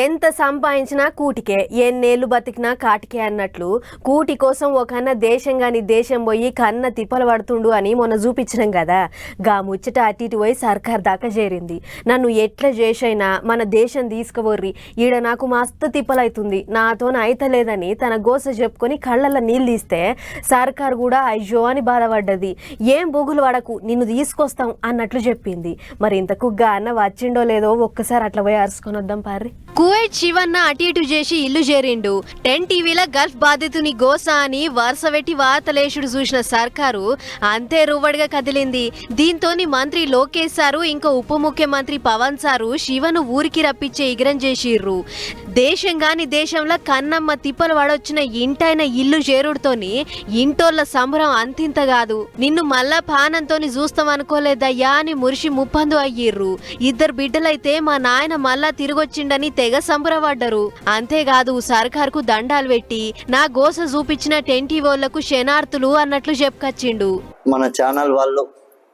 ఎంత సంపాదించినా కూటికే, ఎన్నేళ్లు బతికినా కాటికే అన్నట్లు కూటి కోసం ఒకన్న దేశం గాని దేశం పోయి కన్న తిప్పలు పడుతుండు అని మొన్న చూపించినాం కదా. గా ముచ్చట అటు ఇటు పోయి సర్కార్ దాకా చేరింది. నన్ను ఎట్లా చేసైనా మన దేశం తీసుకుపోర్రి, ఈడ నాకు మస్తు తిప్పలైతుంది, నాతోన అయితలేదని తన గోస చెప్పుకొని కళ్ళల్లో నీళ్ళు తీస్తే సర్కార్ కూడా అయ్యో అని బాధపడ్డది. ఏం బొగులు పడకు, నిన్ను తీసుకొస్తాం అన్నట్లు చెప్పింది. మరి ఇంతకు గా అన్న వచ్చిండో లేదో ఒక్కసారి అట్లా పోయి అరుచుకొని వద్దాం పార్రి. కువైట్ శివన్న అటు ఇటు చేసి ఇల్లు చేరిండు. 10 టీవీల గల్ఫ్ బాధితుని గోసా అని వరుస పెట్టి వార్తలేషుడు చూసిన సర్కారు అంతే రువ్వడిగా కదిలింది. దీంతోని మంత్రి లోకేష్ సారు ఇంకా ఉప ముఖ్యమంత్రి పవన్ సారు శివను ఊరికి రప్పించే ఇగరం చేసిర్రు. దేశం గాని దేశంలో కన్నమ్మ తిప్పలు పడొచ్చిన ఇంటైన ఇల్లు చేరుడుతోని ఇంటోళ్ళ సంబరం అంతింత కాదు. నిన్ను మళ్ళా పానంతోని చూస్తాం అనుకోలేదయ్యా అని మురిసి ముప్పందు అయ్యిర్రు. 2 బిడ్డలైతే మా నాయన మళ్ళా తిరిగొచ్చిండని తెగ సంబరపడ్డరు. అంతేకాదు సర్కార్కు దండాలు పెట్టి నా గోస చూపించిన 10 టీవోళ్లకు శనార్థులు అన్నట్లు చెప్పుకొచ్చిండు. మన ఛానల్ వాళ్ళు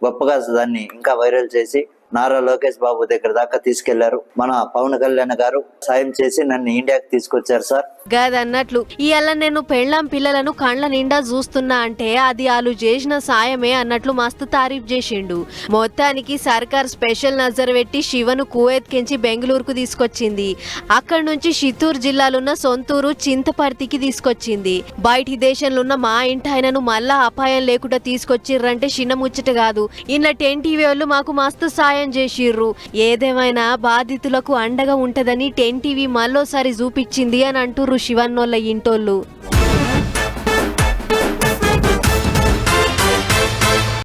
గొప్పగా దాన్ని ఇంకా వైరల్ చేసి నారా లోకేష్ బాబు దగ్గర దాకా తీసుకెళ్లారు. మన పవన్ కళ్యాణ్ గారు సాయం చేసి నన్ను ఇండియాకి తీసుకొచ్చారు సార్. గదన్నట్లు ఇవాళ నేను పెళ్ళాం పిల్లలను కండ్ల నిండా చూస్తున్నా అంటే అది వాళ్ళు చేసిన సాయమే అన్నట్లు మస్తు తారీఫ్ చేసిండు. మొత్తానికి సర్కార్ స్పెషల్ నజర్ పెట్టి శివను కువైత్ కెంచి బెంగళూరుకు తీసుకొచ్చింది. అక్కడి నుంచి చిత్తూరు జిల్లాలున్న సొంతూరు చింతపర్తికి తీసుకొచ్చింది. బయటి దేశంలో ఉన్న మా ఇంటి ఆయనను మళ్ళా అపాయం లేకుండా తీసుకొచ్చిర్రంటే చిన్న ముచ్చట కాదు. ఇలా 10 టీవీ వాళ్ళు మాకు మస్తు సాయం చేసిర్రు. ఏదేమైనా బాధితులకు అండగా ఉంటదని 10 టీవీ మళ్ళోసారి చూపించింది అని అంటుర్రు శివన్నోళ్ళ ఇంటోళ్ళు.